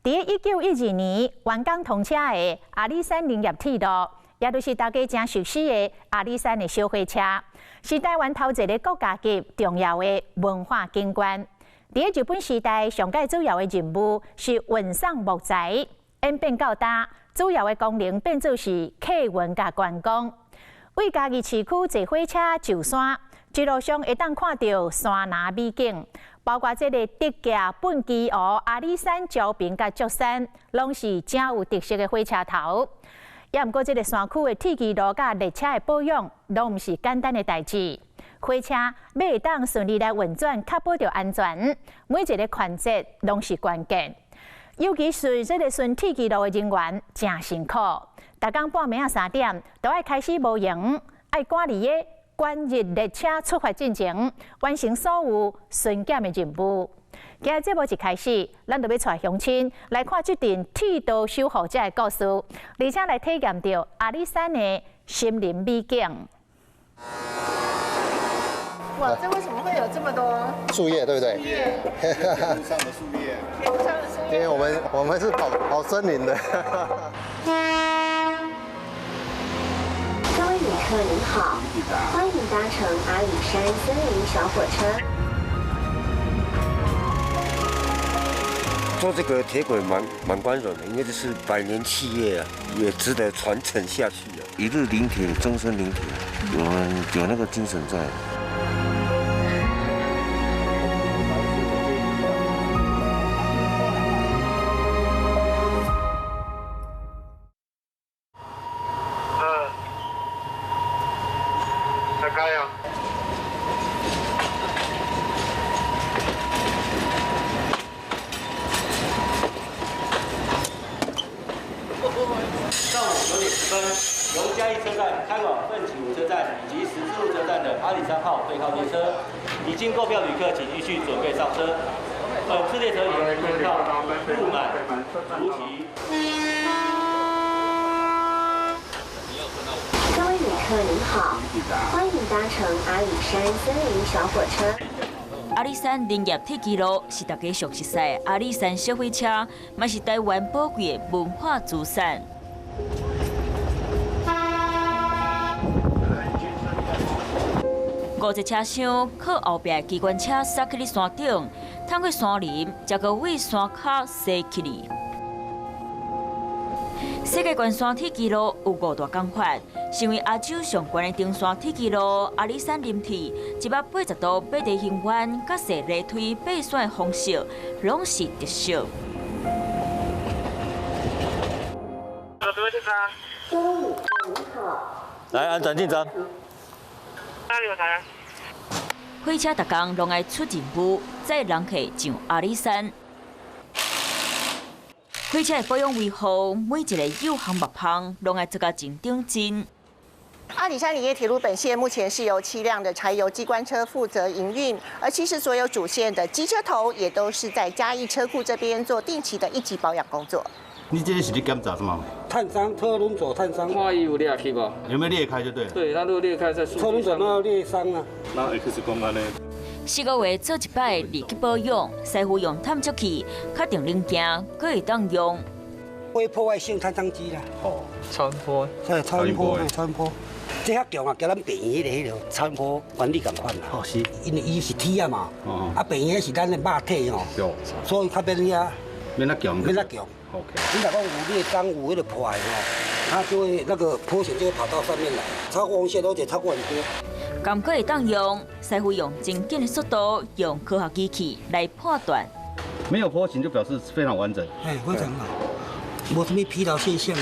伫1912年完工通车的阿里山林业铁路，也就是大家真熟悉的阿里山的小火车，是台湾头一个国家级重要的文化景观。伫日本时代，上届主要的任务是运送木材，演变到大，主要的功能变做是客运甲观光。为嘉义市区坐火车上山，一路上会当看到山林美景。 包括这个德驾、本基湖、阿里山、礁平甲竹山，拢是真有特色的火车头。也毋过，这个山区的铁基路甲列车的保养，拢毋是简单的代志。火车要会当顺利来运转，确保着安全，每一个环节拢是关键。尤其是这个顺铁基路的人员，真辛苦。逐工半暝啊3点，都要开始无闲，爱赶离的。 关日列车出发进前，完成所有巡检的任务。今日节目一开始，咱就要带乡亲来看这段铁道守护者的故事，而且来体验到阿里山的森林美景。哇，这为什么会有这么多树叶，对不对？树叶，路上的树叶。路上的树叶。因为我们是跑森林的。各位旅客您好，欢迎搭乘阿里山森林小火车。做这个铁轨蛮光荣的，因为这是百年企业啊，也值得传承下去啊。一日临铁，终身临铁，我们有那个精神在。 上午9点10分，由嘉义车站开往奋起湖车站以及十字路车站的阿里山号对靠列车，已经购票旅客请继续准备上车。本次列车沿途靠布满竹席。各位旅客您好，欢迎搭乘阿里山森林小火车。 阿里山林业铁基路是大家熟悉的阿里山小火车，嘛是台湾宝贵的文化资产。5节车厢靠后壁机关车塞去山顶，通过山林，才个为山脚驶起哩。世界关山铁基路有5大工法，成为亚洲上悬的登山铁基路阿里山林铁，180度爬地行弯，甲设犁推爬山的方式，拢是特色。各位旅客您好，来，安全进站。哪里有台？火车逐工拢爱出任务，载人客上阿里山。 火车的保养维护，每一个有行木棚拢爱做甲真顶真。阿里山林业铁路本线目前是由7辆的柴油机关车负责营运，而其实所有主线的机车头也都是在嘉义车库这边做定期的1级保养工作。你这是在检查什么？碳伤，车轮轴碳伤。万一有裂开吧？有没有裂开就对了。对，它如果裂开在车轮轴那裂伤啊。那 X 光安呢4个月做一摆立即保养，师傅用探测器确定零件，可以当用。会破坏性碳伤机啦。哦，超音波。对，超音波，超音波。这较强啊，叫咱病院迄个超音波原理共款啦。哦，是。因为伊是铁啊嘛。哦。啊，病院是咱的肉体哦。对。所以较免遐。免那强。免那强。OK。你若讲有裂伤有迄个破坏哦，它就会那个波形就会跑到上面来，超过红线而且超过很多。 敢可以当用，师傅用真紧的速度，用科学机器来判断。没有坡形就表示非常完整。哎，非常好，没什么疲劳现象。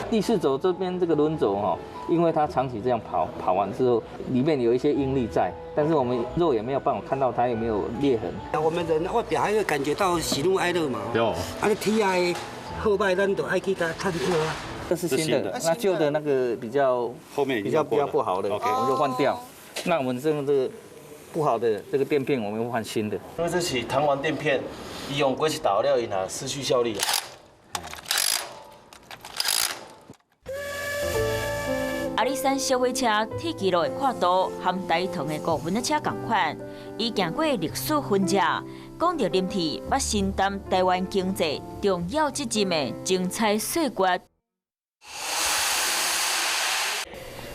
第4轴这边这个轮轴哈，因为它长期这样跑完之后，里面有一些应力在，但是我们肉也没有办法看到它有没有裂痕。我们人外表还会感觉到喜怒哀乐嘛。有。啊，你铁啊后摆咱都爱去它探测啊。这是新的，那旧的那个比较后面比较不好的，我们就换掉。 那我们这个不好的这个垫片，我们会换新的。因为这是弹簧垫片，伊用过去打料以后失去效力。阿里山小火车铁基路的跨度和大同的5分的车同款，伊行过历史分界，讲到林thị捌承担台湾经济重要责任的精彩细节。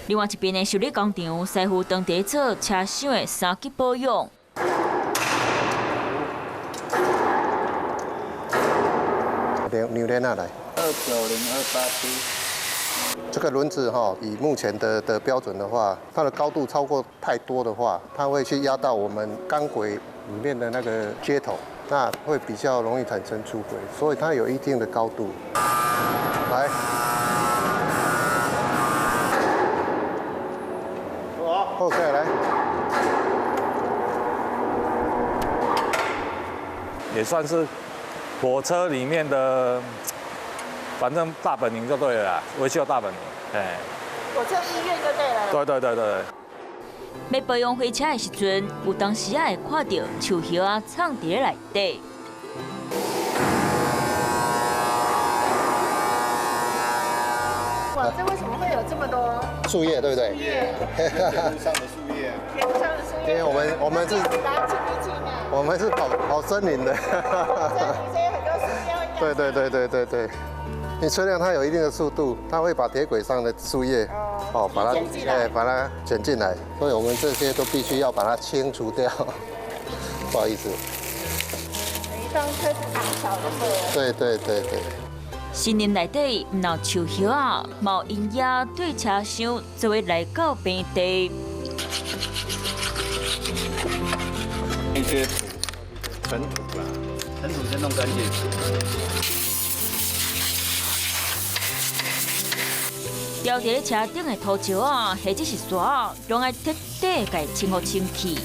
另外一边的修理工厂，师傅当地做车厢的三级保养。扭链下来。29028T。这个轮子以目前的标准的话，它的高度超过太多的话，它会去压到我们钢轨里面的那个接头，那会比较容易产生出轨，所以它有一定的高度。来。后盖来，也算是火车里面的，反正大本营就对了啦，维修大本营，哎，火车医院就对了。对。要保养火车的时阵，有当时会看到树叶藏伫内底。哇，这为什么会有这么多树叶，对不对？树叶，铁路上的树叶。铁路上的树叶。因为我们是跑森林的。所以很多树叶。对。你车辆它有一定的速度，它会把铁轨上的树叶把它卷进来，所以我们这些都必须要把它清除掉。不好意思。当车子挡桥的对。森林内底唔有树叶冇阴叶对车厢作为来到平地。那些尘土啦，尘土先弄干净。吊伫咧车顶的涂石或者是沙，拢爱彻底甲清好清气。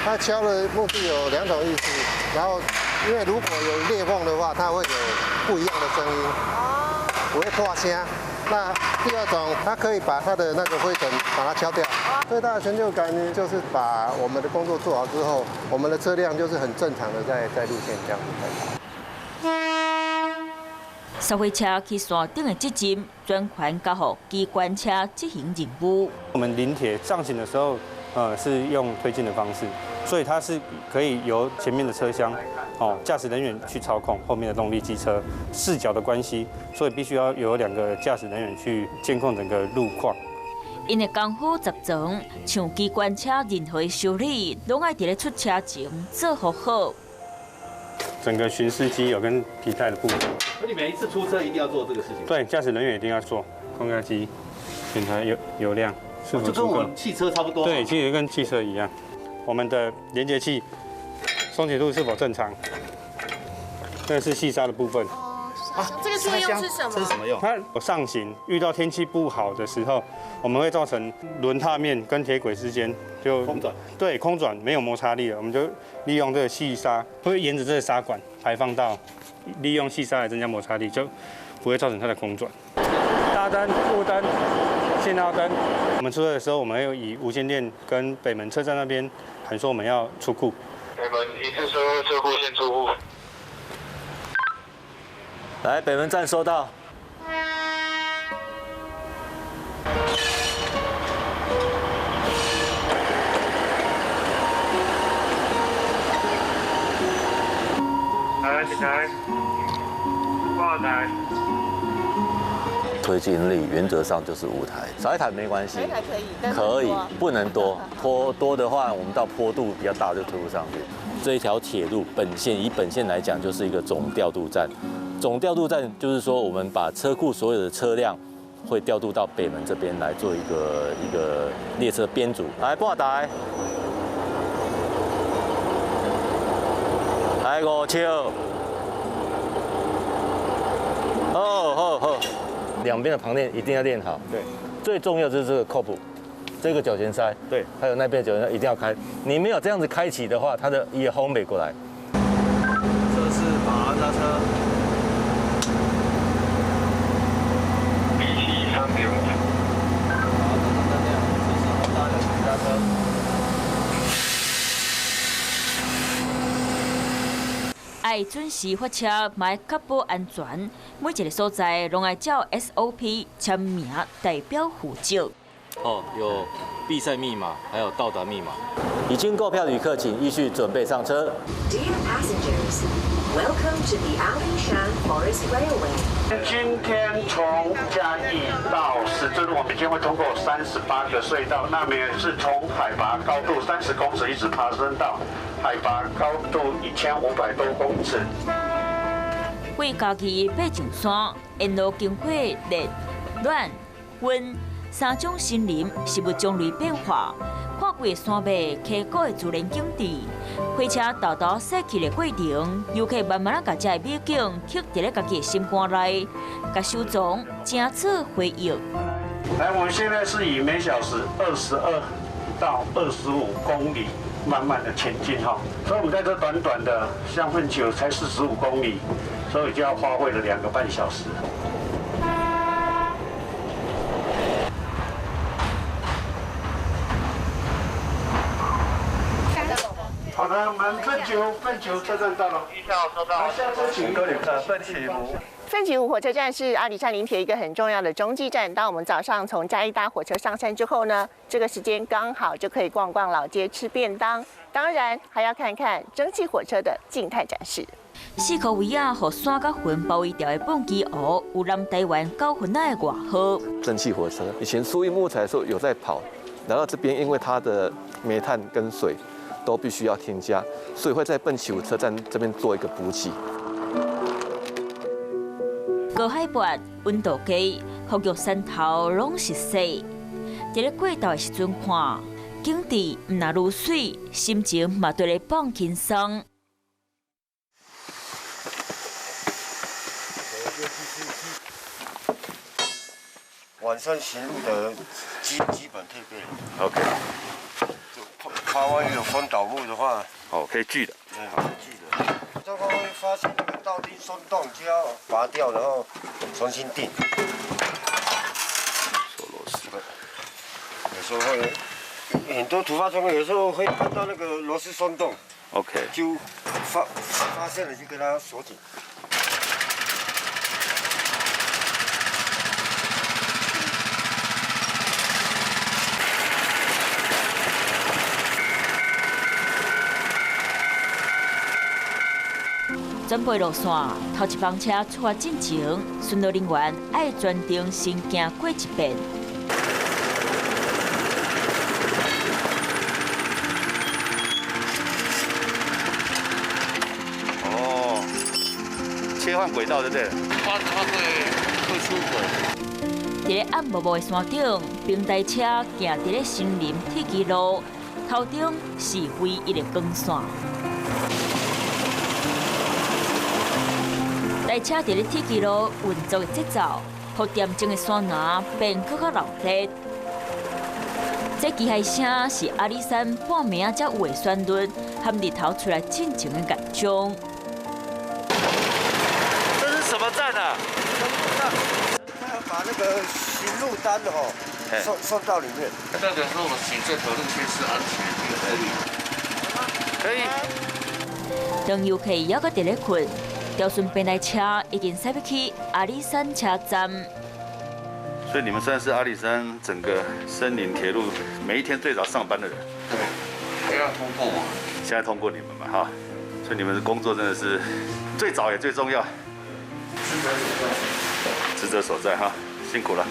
它敲的目的有2种意思，然后因为如果有裂缝的话，它会有不一样的声音，不会破声。那第二种，它可以把它的那个灰尘把它敲掉。最大的成就感呢，就是把我们的工作做好之后，我们的车辆就是很正常的在路线这样子。烧火车去山顶的责任转还交予机关车执行任务。我们临铁上行的时候，是用推进的方式，所以它是可以由前面的车厢，驾驶人员去操控后面的动力机车视角的关系，所以必须要有2个驾驶人员去监控整个路况。因的功夫集中，像机关车任何修理，拢爱伫咧出车前做好。整个巡视机有跟皮带的部分。所以你每一次出车一定要做这个事情。对，驾驶人员一定要做空压机，检查油量是否就跟足够。我们汽车差不多。对，其实跟汽车一样。我们的连接器松紧度是否正常？这是细沙的部分。这个作用是什么？这是什么用？它上行遇到天气不好的时候，我们会造成轮踏面跟铁轨之间就空转。对，空转没有摩擦力了，我们就利用这个细沙，会沿着这个沙管排放到，利用细沙来增加摩擦力，就不会造成它的空转。大灯、雾灯、信号灯，我们出车的时候，我们会以无线电跟北门车站那边喊说我们要出库。北门1次车库先出库。来，北门站收到。来，起来，挂台。推进力原则上就是5台，少1台没关系。少1台可以，但可以，不能多。坡多的话，我们到坡度比较大就推不上去。这一条铁路以本线来讲，就是一个总调度站。总调度站就是说，我们把车库所有的车辆会调度到北门这边来做一个列车编组。来挂台，来5笑，好，两边的旁链一定要练好。对，最重要就是这个扣补，这个脚前塞，对，还有那边的脚前塞一定要开。你没有这样子开启的话，它的也轰没过来。这是马达车。爱准时发车，买确保安全。每一个所在拢爱照 SOP 签名代表护照。哦，有比赛密码，还有到达密码。已经购票旅客，请依序准备上车。Dear passengers, welcome to the Alishan Forest Railway. 今天从嘉义到十字路，我们将会通过38个隧道，那么也是从海拔高度30公尺一直爬升到海拔高度1500多公尺。为家己爬上山，沿路经过热、暖、温3种森林，事物种类变化。跨过山脉溪谷的自然景致，火车豆豆驶去的过程，游客慢慢把这美景刻在咧家己的心肝内，甲收藏，正做回忆。来，我们现在是以每小时22到25公里慢慢的前进哈，所以我们在这短短的香氛球才45公里，所以就要花费了2个半小时。好的，我们奋球车站到了，1号收到。下车请各旅客奋起湖。奋起湖火车站是阿里山林铁一个很重要的中继站。当我们早上从嘉义搭火车上山之后呢，这个时间刚好就可以逛逛老街、吃便当，当然还要看看蒸汽火车的静态展示。4颗位啊，和山甲云包围掉的蹦基湖，有南台湾9分的外号。蒸汽火车以前苏印木材的时候有在跑，然后这边因为它的煤炭跟水都必须要添加，所以会在笨起湖车站这边做一个补给。高海拔、温度低，风玉山头拢是细。在咧过道的时阵看，景致唔那如水，心情嘛对咧放轻松。晚上行路的基本配备。OK。趴万一有风倒木的话，哦，可以锯的。对，好锯的。这个会发现那个倒钉松动，就要拔掉，然后重新钉。锁螺丝。有时候会很多突发状况，有时候会看到那个螺丝松动。OK。就发现了就给它锁紧。转背路线，头一班车出发进前，巡逻人员爱专程先行过一遍。哦，切换轨道对不对？它会出轨。在咧暗晡晡的山顶，平台车行在咧森林铁基路，头顶是唯一的光线。台车在咧铁基路运作的节奏，让恬静的山崖变更较热烈。这机械声是阿里山半暝啊才有的旋律，和日头出来进前的感伤。这是什么站啊？他要把那个行路单的送到里面。那代表说我们行这条路线是安全的，可以。当游客还搁伫咧困。调顺平台车已经驶去阿里山车站，所以你们算是阿里山整个森林铁路每一天最早上班的人。对，还要通过我。现在通过你们嘛，哈，所以你们的工作真的是最早也最重要。职责所在哈，辛苦了。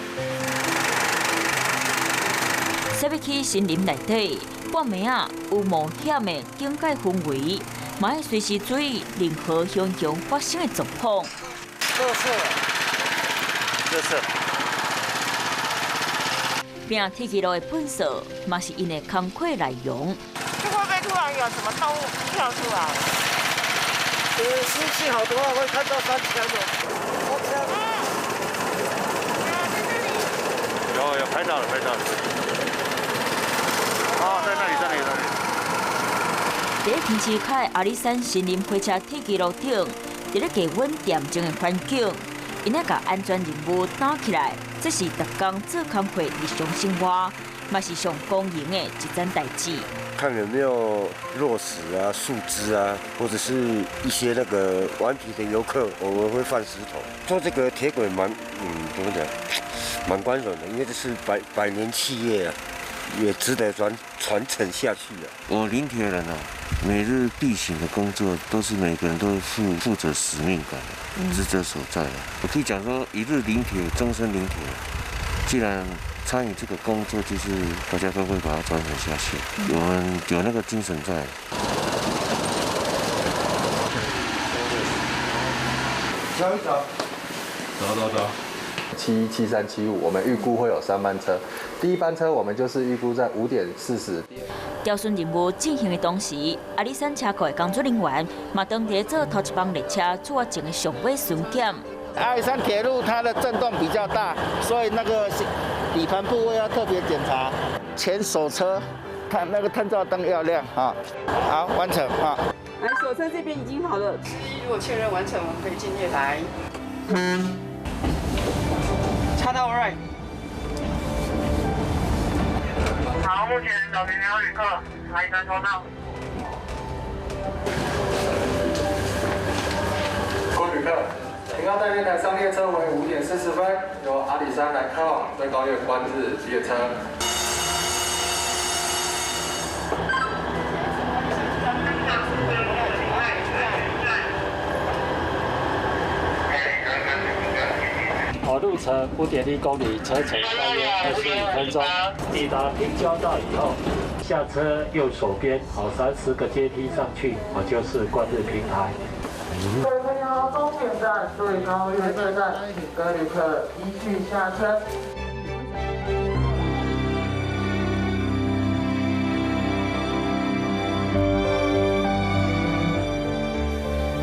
驶去森林内底，半暝啊有冒险的警戒氛围。嘛要随时注意任何熊熊发生的状况。垃圾。并铁基路的喷射，嘛是因的工课内容。这会不会突然有什么动物跳出来？运气好的话会看到山枪的。有拍到了。哦，在那里。在天气开阿里山森林火车铁基路顶，在咧低温恬静的环境，因咧把安全任务担起来，这是逐工做工课日常生活，嘛是上公营的一件代志。看有没有落石啊、树枝啊，或者是一些那个顽皮的游客，我们会放石头。做这个铁轨怎么讲？蛮光荣的，因为这是百年企业啊，也值得传承下去啊。我林铁人啊，每日必行的工作都是每个人都负责使命感的，职责所在的。我可以讲说，一日林铁，终身林铁。既然参与这个工作，就是大家都会把它传承下去。我们有那个精神在。走一走，走。7375，我们预估会有3班车。第一班车我们就是预估在5点40。调巡任务进行的同时，阿里山车库的工作人员嘛当地做头一帮列车出发前的上尾巡检。阿里山铁路它的震动比较大，所以那个底盘部位要特别检查。前手车，它那个探照灯要亮啊。好，完成啊。来，手车这边已经好了。如果确认完成，我们可以进月台。插到 right。好，目前找平有旅客来山收到。各位旅客，平安在月台上列车为5点40分，由阿里山来开往最高月关日列车。路程5.1公里，车程大约25分钟。抵达平交道以后，下车右手边30个阶梯上去，就是观日平台。各位朋友，终点站最高月车站，各位旅客依序下车。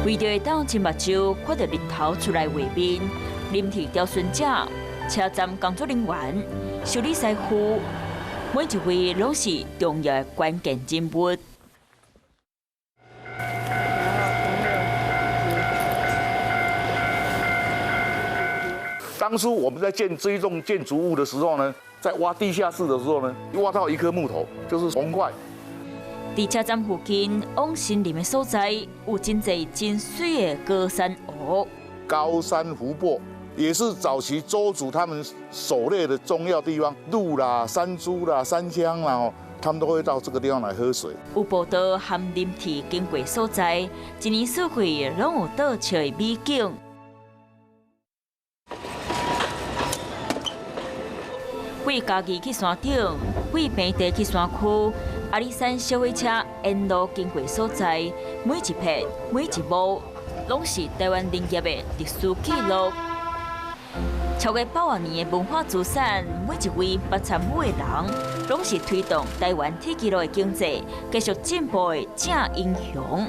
为着会当亲目睭看到日头出来画面，林铁调巡者、车站工作人员、修理师傅，每一位拢是重要的关键人物。当初我们在建这一栋建筑物的时候呢，在挖地下室的时候呢，挖到一颗木头，就是红块。伫车站附近往新林的所在，有真侪真水的高山湖。高山湖泊也是早期周族他们狩猎的重要地方，鹿啦、山猪啦、山羌啦，他们都会到这个地方来喝水。有步道和林铁经过所在，一年四季拢有倒笑的美景。为家己去山顶，为平地去山区。阿里山小火车沿路经过所在，每一片、每一幕，拢是台湾林业的历史记录。超过100多年的文化资产，每一位捌参与的人，拢是推动台湾铁基路的经济继续进步的正英雄。